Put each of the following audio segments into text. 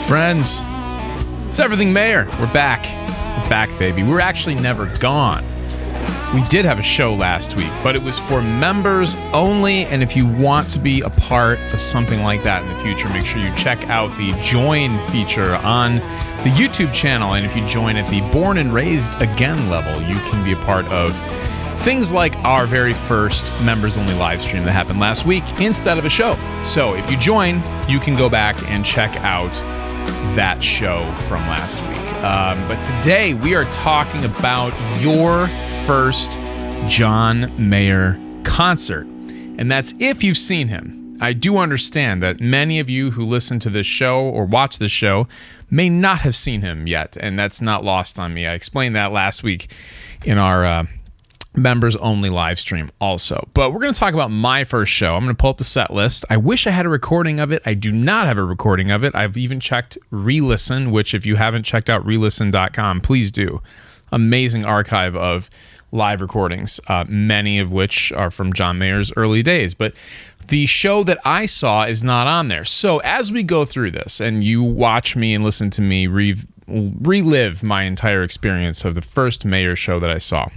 Friends, it's Everything Mayor. We're back. We're back, baby. We're actually never gone. We did have a show last week, but it was for members only. And if you want to be a part of something like that in the future, make sure you check out the Join feature on the YouTube channel. And if you join at the Born and Raised Again level, you can be a part of things like our very first members only live stream that happened last week instead of a show. So if you join, you can go back and check out that show from last week. But today we are talking about your first John Mayer concert. And that's if you've seen him. I do understand that many of you who listen to this show or watch this show may not have seen him yet. And that's not lost on me. I explained that last week in our members only live stream also. But we're going to talk about my first show. I'm going to pull up the set list. I wish I had a recording of it. I do not have a recording of it. I've even checked Relisten, which if you haven't checked out relisten.com, please do. Amazing archive of live recordings, many of which are from John Mayer's early days. But the show that I saw is not on there. So as we go through this and you watch me and listen to me relive my entire experience of the first Mayer show that I saw,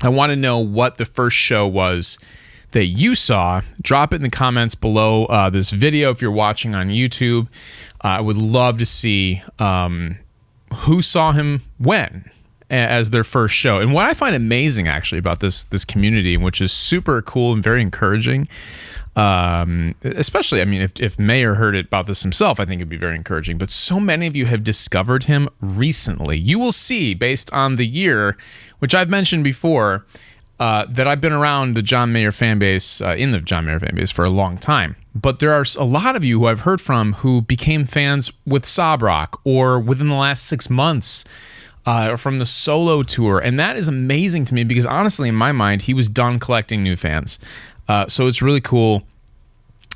I want to know what the first show was that you saw. Drop it in the comments below this video if you're watching on YouTube. I would love to see who saw him when as their first show. And what I find amazing actually about this community, which is super cool and very encouraging, especially, I mean, if Mayer heard it about this himself, I think it'd be very encouraging. But so many of you have discovered him recently. You will see, based on the year, which I've mentioned before, that I've been around the John Mayer fan base, in the John Mayer fan base for a long time. But there are a lot of you who I've heard from who became fans with Sob Rock or within the last 6 months, or from the solo tour. And that is amazing to me because honestly, in my mind, he was done collecting new fans. So it's really cool.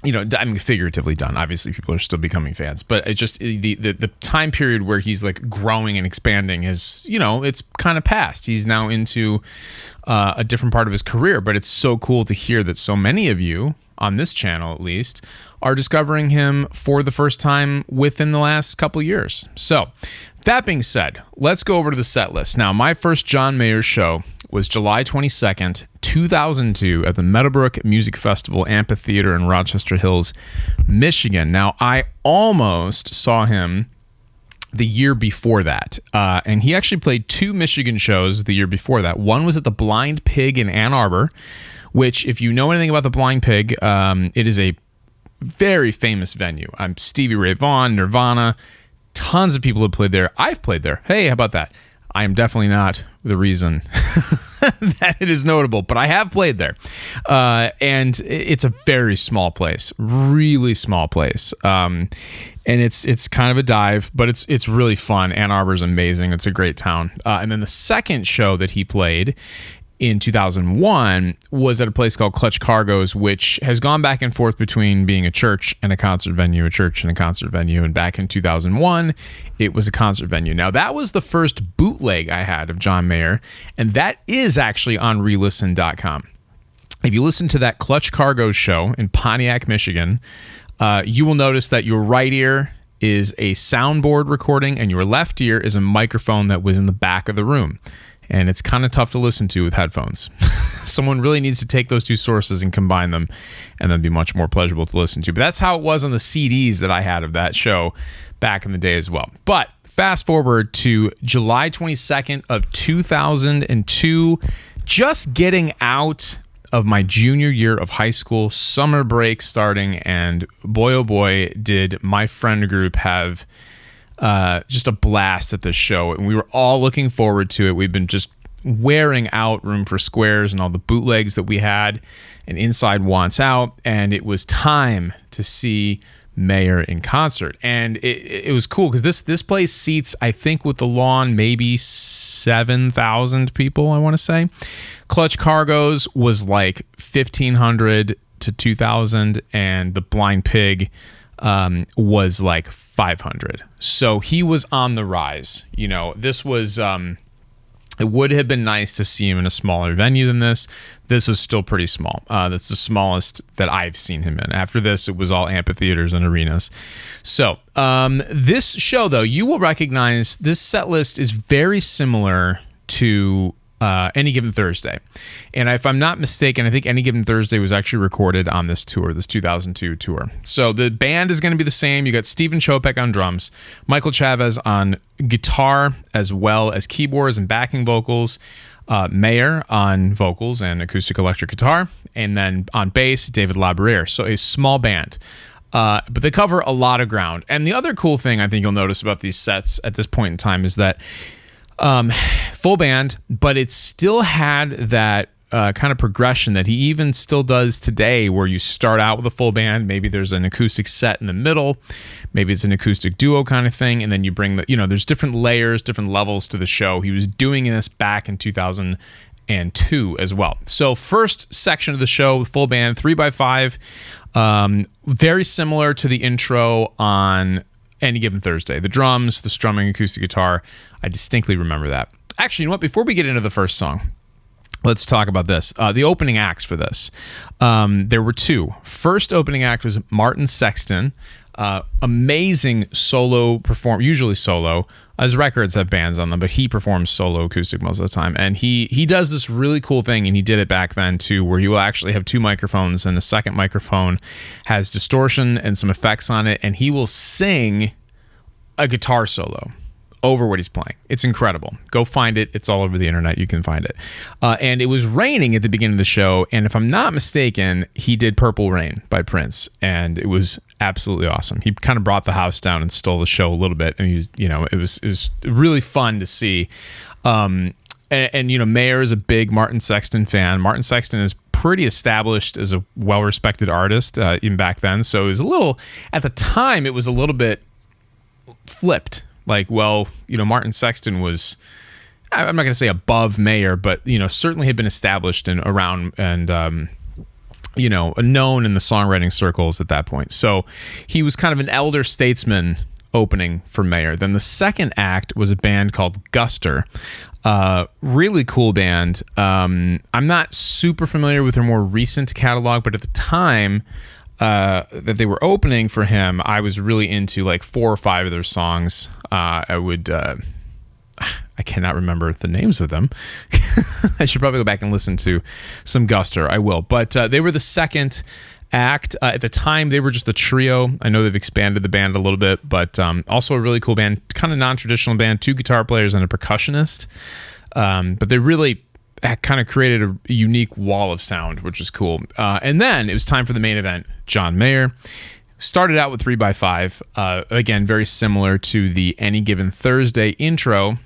You know, I mean, figuratively done. Obviously, people are still becoming fans, but it's just the time period where he's like growing and expanding is, you know, it's kind of past. He's now into a different part of his career, but it's so cool to hear that so many of you on this channel, at least, are discovering him for the first time within the last couple years. So that being said, let's go over to the set list. Now, my first John Mayer show was July 22nd, 2002 at the Meadowbrook Music Festival Amphitheater in Rochester Hills, Michigan. Now, I almost saw him the year before that, and he actually played 2 Michigan shows the year before that. One was at the Blind Pig in Ann Arbor, which, if you know anything about the Blind Pig, it is a very famous venue. I'm Stevie Ray Vaughan, Nirvana, tons of people have played there. I've played there. Hey, how about that? I am definitely not the reason that it is notable, but I have played there. And it's a very small place, really small place. And it's kind of a dive, but it's really fun. Ann Arbor's amazing. It's a great town. And then the second show that he played in 2001 was at a place called Clutch Cargoes, which has gone back and forth between being a church and a concert venue, a church and a concert venue. And back in 2001, it was a concert venue. Now, that was the first bootleg I had of John Mayer, and that is actually on relisten.com. If you listen to that Clutch Cargoes show in Pontiac, Michigan, you will notice that your right ear is a soundboard recording and your left ear is a microphone that was in the back of the room. And it's kind of tough to listen to with headphones. Someone really needs to take those two sources and combine them, and then be much more pleasurable to listen to. But that's how it was on the CDs that I had of that show back in the day as well. But fast forward to July 22nd of 2002, just getting out of my junior year of high school, summer break starting, and boy, oh boy, did my friend group have just a blast at this show, and we were all looking forward to it. We've been just wearing out Room for Squares and all the bootlegs that we had, and Inside Wants Out, and it was time to see Mayer in concert. And it was cool because this place seats, I think with the lawn, maybe 7,000 people, I want to say. Clutch Cargoes was like 1,500 to 2,000, and the Blind Pig was like 500. So he was on the rise. You know, this was It would have been nice to see him in a smaller venue than this. This was still pretty small. That's the smallest that I've seen him in. After this, it was all amphitheaters and arenas. So this show, though, you will recognize this set list is very similar to Any Given Thursday. And if I'm not mistaken, I think Any Given Thursday was actually recorded on this tour, this 2002 tour. So the band is going to be the same. You got Stephen Chopek on drums, Michael Chavez on guitar, as well as keyboards and backing vocals, Mayer on vocals and acoustic electric guitar, and then on bass, David LaBarriere. So a small band. But they cover a lot of ground. And the other cool thing I think you'll notice about these sets at this point in time is that full band, but it still had that kind of progression that he even still does today, where you start out with a full band, maybe there's an acoustic set in the middle, maybe it's an acoustic duo kind of thing, and then you bring there's different layers, different levels to the show. He was doing this back in 2002 as well. So first section of the show, full band, 3x5, very similar to the intro on Any Given Thursday. The drums, the strumming, acoustic guitar, I distinctly remember that. Actually, you know what? Before we get into the first song, let's talk about this. The opening acts for this. There were two. First opening act was Martin Sexton. Amazing solo perform, usually solo. His records have bands on them, but he performs solo acoustic most of the time. And he does this really cool thing, and he did it back then too, where you will actually have two microphones, and a second microphone has distortion and some effects on it, and he will sing a guitar solo over what he's playing. It's incredible. Go find it. It's all over the internet. You can find it. And it was raining at the beginning of the show, and if I'm not mistaken, he did Purple Rain by Prince, and it was absolutely awesome. He kind of brought the house down and stole the show a little bit, and it was really fun to see. And Mayer is a big Martin Sexton fan. Martin Sexton is pretty established as a well-respected artist even back then, so it was at the time, it was a little bit flipped. Like, Martin Sexton was, I'm not going to say above Mayer, but, certainly had been established and around and, known in the songwriting circles at that point. So he was kind of an elder statesman opening for Mayer. Then the second act was a band called Guster. Really cool band. I'm not super familiar with their more recent catalog, but at the time, that they were opening for him, I was really into like 4 or 5 of their songs. I cannot remember the names of them. I should probably go back and listen to some Guster. I will. But they were the second act. At the time, they were just a trio. I know they've expanded the band a little bit, but also a really cool band, kind of non-traditional band, 2 guitar players and a percussionist. But they really kind of created a unique wall of sound, which was cool. And then it was time for the main event. John Mayer started out with 3x5. Again, very similar to the Any Given Thursday intro.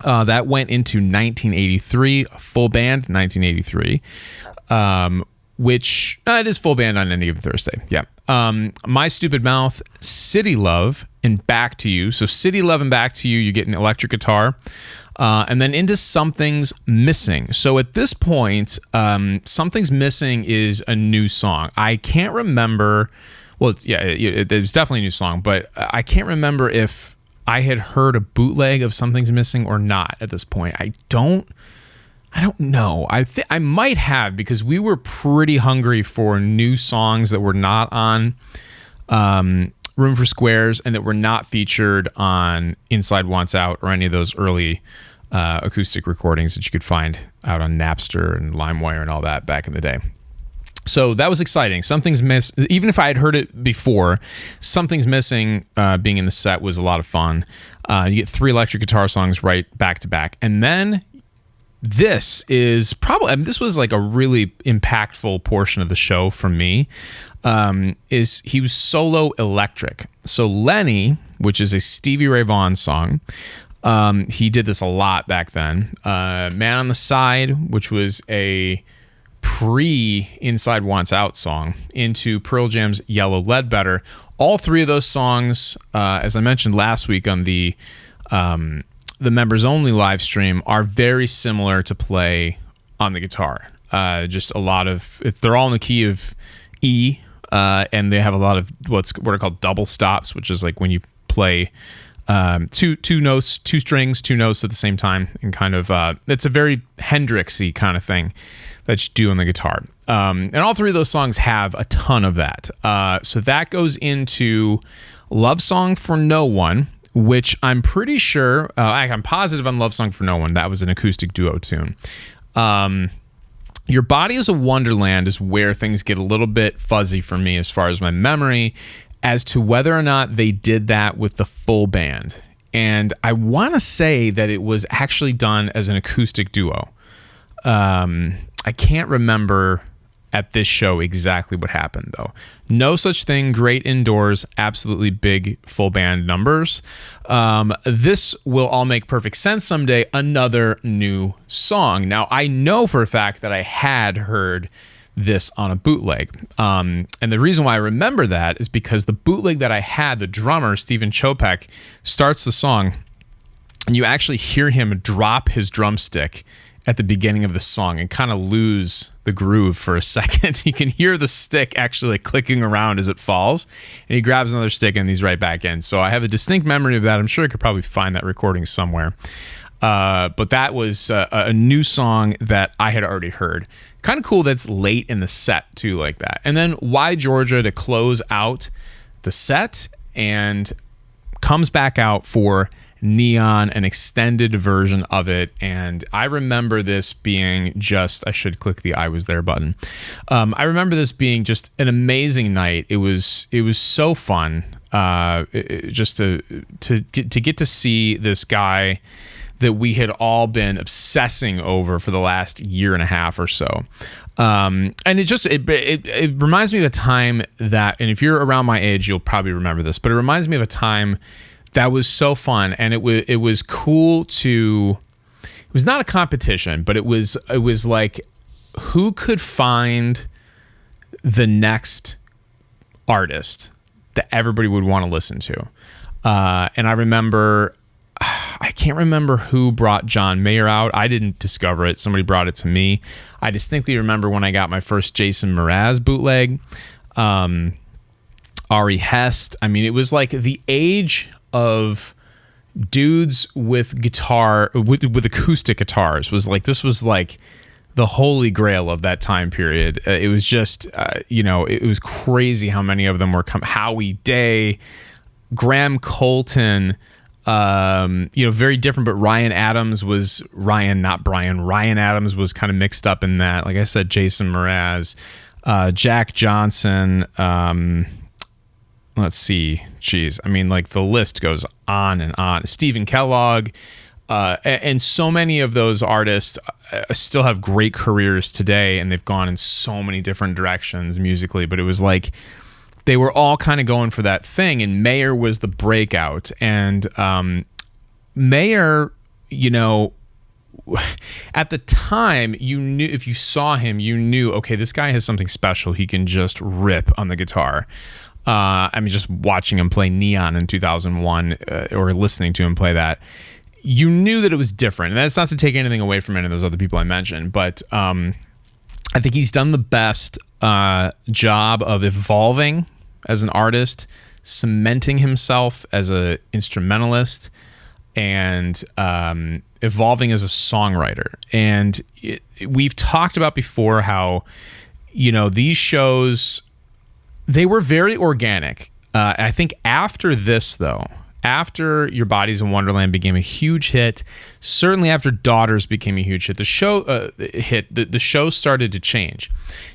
That went into 1983, full band, 1983, which it is full band on Any Given Thursday. Yeah. My Stupid Mouth, City Love, and Back to You. So City Love and Back to You, you get an electric guitar. And then into Something's Missing. So at this point, Something's Missing is a new song. I can't remember. Well, it was definitely a new song, but I can't remember if I had heard a bootleg of Something's Missing or not at this point. I don't know. I might have, because we were pretty hungry for new songs that were not on Room for Squares and that were not featured on Inside Wants Out or any of those early acoustic recordings that you could find out on Napster and LimeWire and all that back in the day. So that was exciting. Something's Missing, even if I had heard it before, Something's Missing being in the set was a lot of fun. You get 3 electric guitar songs right back to back. And then this is probably, this was like a really impactful portion of the show for me, is he was solo electric. So Lenny, which is a Stevie Ray Vaughan song, he did this a lot back then. Man on the Side, which was a pre-Inside Wants Out song, into Pearl Jam's Yellow Ledbetter. All 3 of those songs, as I mentioned last week on the members only live stream, are very similar to play on the guitar. Just a lot of, they're all in the key of E, and they have a lot of what are called double stops, which is like when you play two notes, two strings, two notes at the same time, and kind of it's a very Hendrixy kind of thing that you do on the guitar. And all three of those songs have a ton of that. So that goes into Love Song for No One, which I'm pretty sure, I'm positive on Love Song for No One. That was an acoustic duo tune. Your Body is a Wonderland is where things get a little bit fuzzy for me as far as my memory as to whether or not they did that with the full band. And I want to say that it was actually done as an acoustic duo. I can't remember at this show exactly what happened, though. No Such Thing, great indoors, absolutely big full band numbers. This will all make perfect sense someday, another new song. Now, I know for a fact that I had heard this on a bootleg. And the reason why I remember that is because the bootleg that I had, the drummer, Stephen Chopek, starts the song, and you actually hear him drop his drumstick at the beginning of the song and kind of lose the groove for a second. You can hear the stick actually like clicking around as it falls, and he grabs another stick and he's right back in. So I have a distinct memory of that. I'm sure I could probably find that recording somewhere. But that was a new song that I had already heard. Kind of cool that's late in the set too, like that. And then Why Georgia to close out the set, and comes back out for Neon, an extended version of it. And I remember this being just, I should click the I was there button. I remember this being just an amazing night. It was so fun just to get to see this guy that we had all been obsessing over for the last year and a half or so. And it reminds me of a time that, and if you're around my age, you'll probably remember this, but it reminds me of a time that was so fun. And it was cool to, it was not a competition, but it was like, who could find the next artist that everybody would want to listen to? And I remember, I can't remember who brought John Mayer out. I didn't discover it. Somebody brought it to me. I distinctly remember when I got my first Jason Mraz bootleg, Ari Hest. I mean, it was like the age of dudes with guitar, with acoustic guitars was like, this was like the holy grail of that time period. It was just, it was crazy how many of them were Howie Day, Graham Colton, very different, but Ryan Adams was Ryan Adams was kind of mixed up in that. Like I said, Jason Mraz, Jack Johnson, let's see. Geez. I mean, like the list goes on and on. Stephen Kellogg, and so many of those artists still have great careers today, and they've gone in so many different directions musically, but it was like, they were all kind of going for that thing, and Mayer was the breakout. And Mayer, at the time, you knew, if you saw him, you knew, okay, this guy has something special. He can just rip on the guitar. Just watching him play Neon in 2001 or listening to him play that, you knew that it was different. And that's not to take anything away from any of those other people I mentioned, but I think he's done the best job of evolving as an artist, cementing himself as an instrumentalist, and evolving as a songwriter. And we've talked about before how, these shows, they were very organic. I think after this, though, after Your Body's a Wonderland became a huge hit, certainly after Daughters became a huge hit, the show started to change.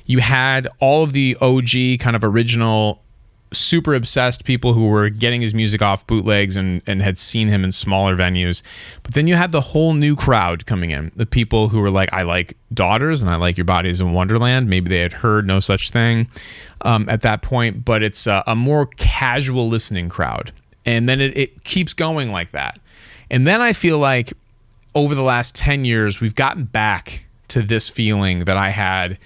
You had all of the OG kind of original, super obsessed people who were getting his music off bootlegs and had seen him in smaller venues. But then you had the whole new crowd coming in, the people who were like, I like Daughters and I like Your Body's a Wonderland. Maybe they had heard No Such Thing at that point, but it's a more casual listening crowd. And then it keeps going like that. And then I feel like over the last 10 years, we've gotten back to this feeling that I had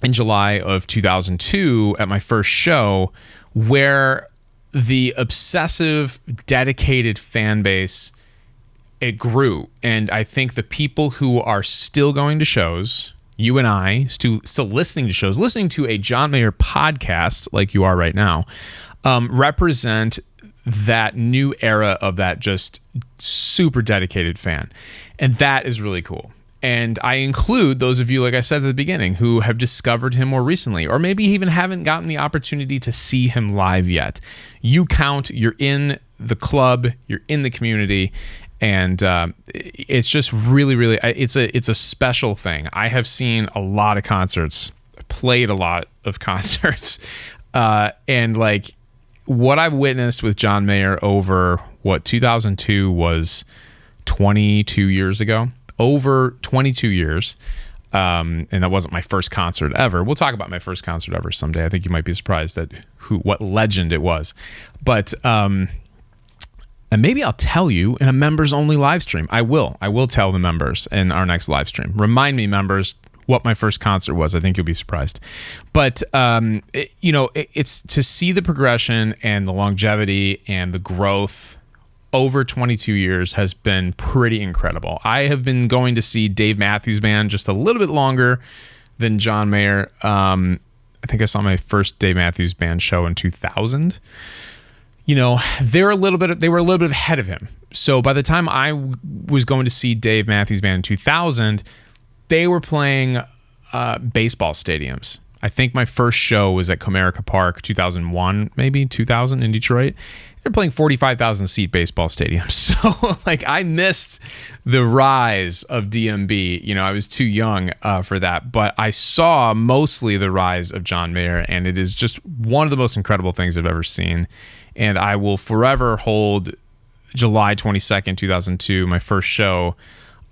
in July of 2002 at my first show, where the obsessive, dedicated fan base, it grew. And I think the people who are still going to shows, you and I, still listening to shows, listening to a John Mayer podcast like you are right now, represent that new era of that just super dedicated fan. And that is really cool. And I include those of you, like I said at the beginning, who have discovered him more recently, or maybe even haven't gotten the opportunity to see him live yet. You count, you're in the club, you're in the community, and it's just really, really, it's a special thing. I have seen a lot of concerts, played a lot of concerts, and like what I've witnessed with John Mayer over 2002 was 22 years ago. Over 22 years, and that wasn't my first concert ever. We'll talk about my first concert ever someday. I think you might be surprised at what legend it was. But and maybe I'll tell you in a members only live stream. I will tell the members in our next live stream. Remind me, members, what my first concert was. I think you'll be surprised. But it's to see the progression and the longevity and the growth over 22 years has been pretty incredible. I have been going to see Dave Matthews Band just a little bit longer than John Mayer. I think I saw my first Dave Matthews Band show in 2000. They were a little bit ahead of him. So by the time I was going to see Dave Matthews Band in 2000, they were playing baseball stadiums. I think my first show was at Comerica Park, 2001, maybe 2000 in Detroit. They're playing 45,000 seat baseball stadiums. So like I missed the rise of DMB. I was too young for that, but I saw mostly the rise of John Mayer, and it is just one of the most incredible things I've ever seen. And I will forever hold July 22nd, 2002, my first show,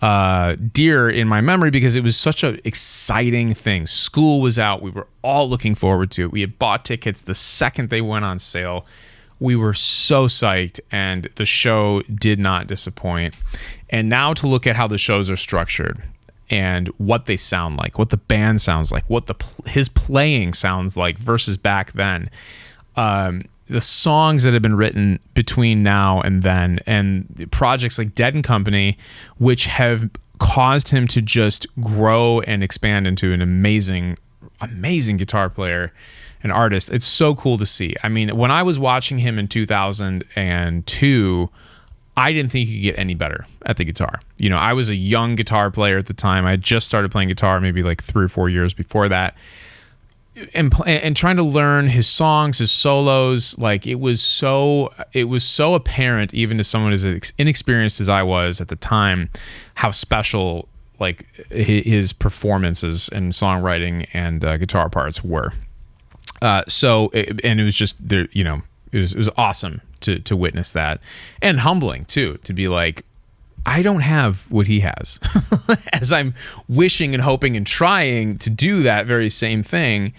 dear in my memory because it was such an exciting thing. School was out. We were all looking forward to it. We had bought tickets the second they went on sale. We were so psyched, and the show did not disappoint. And now to look at how the shows are structured and what they sound like, what the band sounds like, what his playing sounds like versus back then, the songs that have been written between now and then, and projects like Dead and Company, which have caused him to just grow and expand into an amazing guitar player, an artist. It's so cool to see. I mean, when I was watching him in 2002, I didn't think he could get any better at the guitar. I was a young guitar player at the time. I had just started playing guitar maybe like 3 or 4 years before that. And trying to learn his songs, his solos, like it was so apparent, even to someone as inexperienced as I was at the time, how special like his performances and songwriting and guitar parts were. And it was just there, it was awesome to witness that, and humbling too, to be like, I don't have what he has. As I'm wishing and hoping and trying to do that very same thing,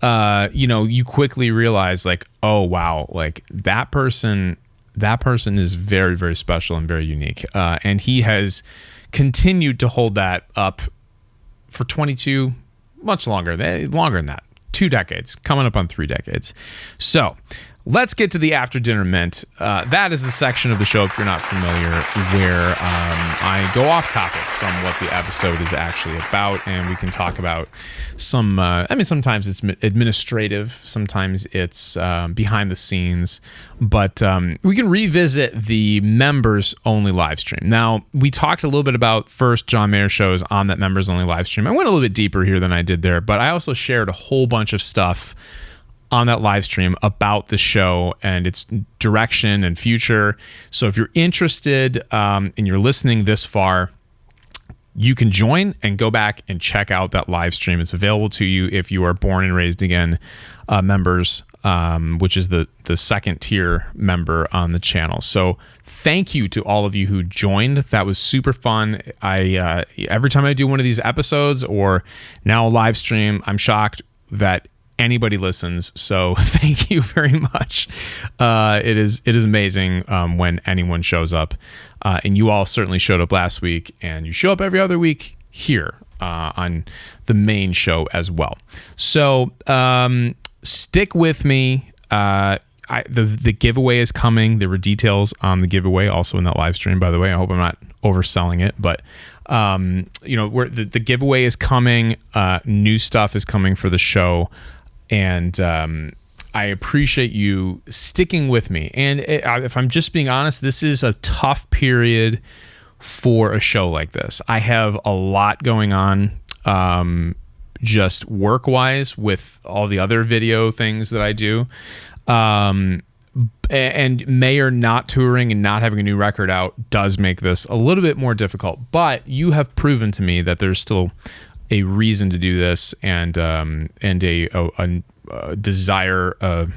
you quickly realize like, oh wow, like that person is very, very special and very unique. And he has continued to hold that up for 22, much longer than that. 2 decades, coming up on 3 decades. So let's get to the After Dinner Mint. That is the section of the show, if you're not familiar, where I go off topic from what the episode is actually about, and we can talk about some, sometimes it's administrative, sometimes it's behind the scenes, but we can revisit the members-only live stream. Now, we talked a little bit about first John Mayer shows on that members-only live stream. I went a little bit deeper here than I did there, but I also shared a whole bunch of stuff on that live stream about the show and its direction and future. So if you're interested and you're listening this far, you can join and go back and check out that live stream. It's available to you if you are Born and Raised Again members, which is the second tier member on the channel. So thank you to all of you who joined. That was super fun. I every time I do one of these episodes or now a live stream, I'm shocked that anybody listens. So thank you very much. It is amazing when anyone shows up, and you all certainly showed up last week, and you show up every other week here on the main show as well. So stick with me. The giveaway is coming. There were details on the giveaway also in that live stream, by the way. I hope I'm not overselling it, but where the giveaway is coming. New stuff is coming for the show. And I appreciate you sticking with me. And if I'm just being honest, this is a tough period for a show like this. I have a lot going on, just work-wise with all the other video things that I do. And Mayer not touring and not having a new record out does make this a little bit more difficult. But you have proven to me that there's still a reason to do this, and a desire,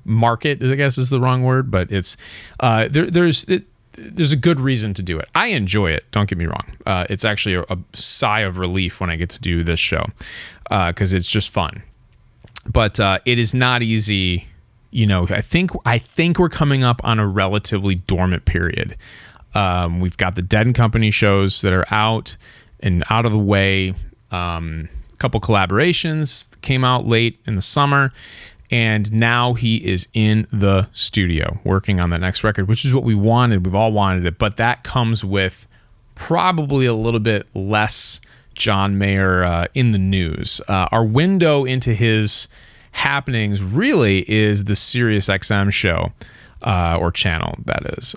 market, I guess is the wrong word, but it's there's a good reason to do it. I enjoy it. Don't get me wrong. It's actually a sigh of relief when I get to do this show, because it's just fun. But it is not easy. You know, I think we're coming up on a relatively dormant period. We've got the Dead and Company shows that are out and out of the way. A couple collaborations came out late in the summer, and now he is in the studio working on the next record, which is what we wanted. We've all wanted it, but that comes with probably a little bit less John Mayer in the news. Our window into his happenings really is the Sirius XM show, or channel, that is.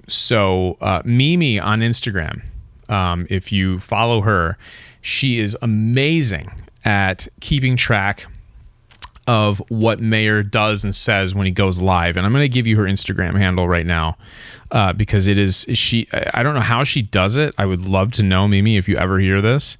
So Mimi on Instagram, if you follow her, she is amazing at keeping track of what Mayer does and says when he goes live. And I'm going to give you her Instagram handle right now, because I don't know how she does it. I would love to know, Mimi, if you ever hear this.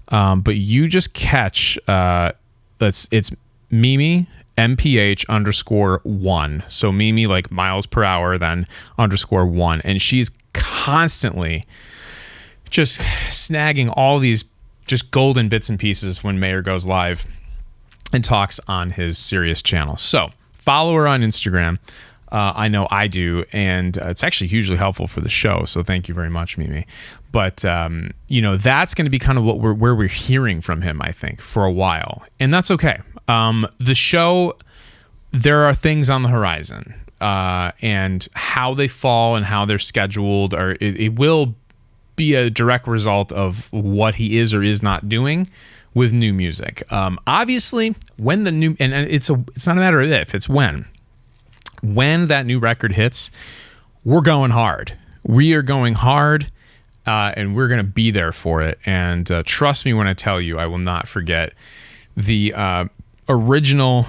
But you just catch, it's Mimi MPH_1. So Mimi, like miles per hour, then _1. And she's constantly just snagging all these just golden bits and pieces when Mayer goes live and talks on his Sirius channel. So follow her on Instagram. I know I do, and it's actually hugely helpful for the show. So thank you very much, Mimi. But that's going to be kind of where we're hearing from him, I think, for a while, and that's okay. The show, there are things on the horizon, and how they fall and how they're scheduled, it will be a direct result of what he is or is not doing with new music. Obviously, when the new, and it's not a matter of if, it's when that new record hits, we're going hard. We are going hard, and we're going to be there for it. And trust me when I tell you, I will not forget the original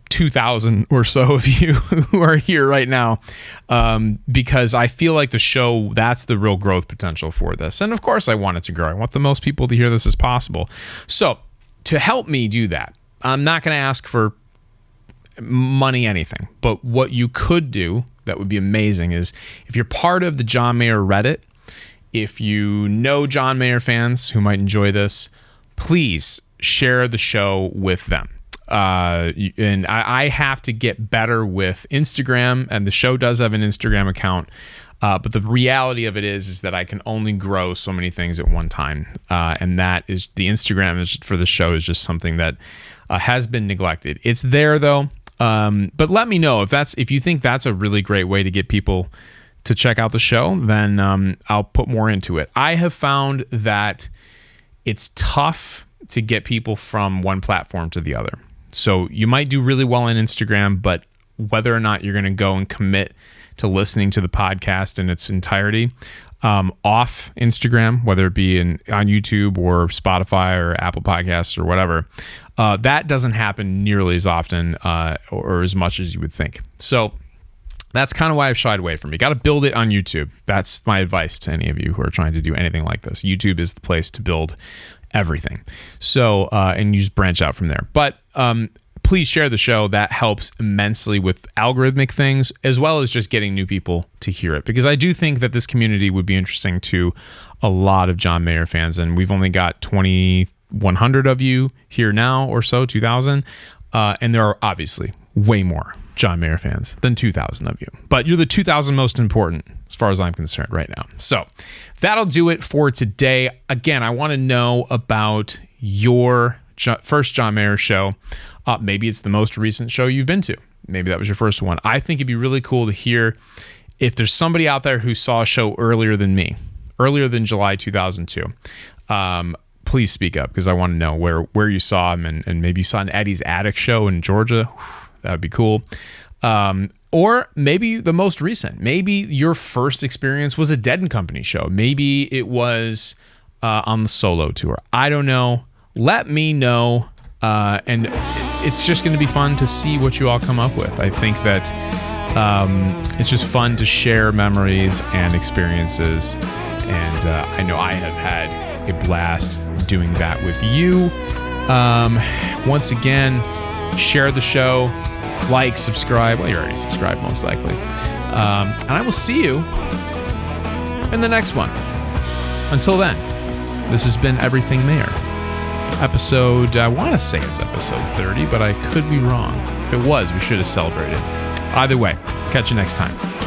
2,000 or so of you who are here right now, because I feel like the show, that's the real growth potential for this. And of course I want it to grow. I want the most people to hear this as possible. So to help me do that, I'm not going to ask for money, anything, but what you could do that would be amazing is if you're part of the John Mayer Reddit, if you know John Mayer fans who might enjoy this, please share the show with them. And I have to get better with Instagram, and the show does have an Instagram account. But the reality of it is that I can only grow so many things at one time. And that is, the Instagram for the show is just something that has been neglected. It's there though. But let me know if you think that's a really great way to get people to check out the show, then I'll put more into it. I have found that it's tough to get people from one platform to the other. So you might do really well on Instagram, but whether or not you're going to go and commit to listening to the podcast in its entirety off Instagram, whether it be on YouTube or Spotify or Apple Podcasts or whatever, that doesn't happen nearly as often or as much as you would think. So that's kind of why I've shied away from it. You got to build it on YouTube. That's my advice to any of you who are trying to do anything like this. YouTube is the place to build everything. So, and you just branch out from there. But please share the show. That helps immensely with algorithmic things, as well as just getting new people to hear it. Because I do think that this community would be interesting to a lot of John Mayer fans. And we've only got 2,100 of you here now or so, 2,000. And there are obviously way more John Mayer fans than 2,000 of you. But you're the 2,000 most important as far as I'm concerned right now. So that'll do it for today. Again, I want to know about your first John Mayer show. Maybe it's the most recent show you've been to. Maybe that was your first one. I think it'd be really cool to hear if there's somebody out there who saw a show earlier than me, earlier than July 2002. please speak up, because I want to know where you saw him, and maybe you saw an Eddie's Attic show in Georgia. That would be cool. Or maybe the most recent. Maybe your first experience was a Dead and Company show. Maybe it was on the solo tour. I don't know. Let me know. And it's just going to be fun to see what you all come up with. I think that it's just fun to share memories and experiences. And I know I have had a blast doing that with you. Once again, share the show. Like, subscribe. Well, you're already subscribed, most likely. And I will see you in the next one. Until then, this has been Everything Mayor. Episode, I want to say it's episode 30, but I could be wrong. If it was, we should have celebrated. Either way, catch you next time.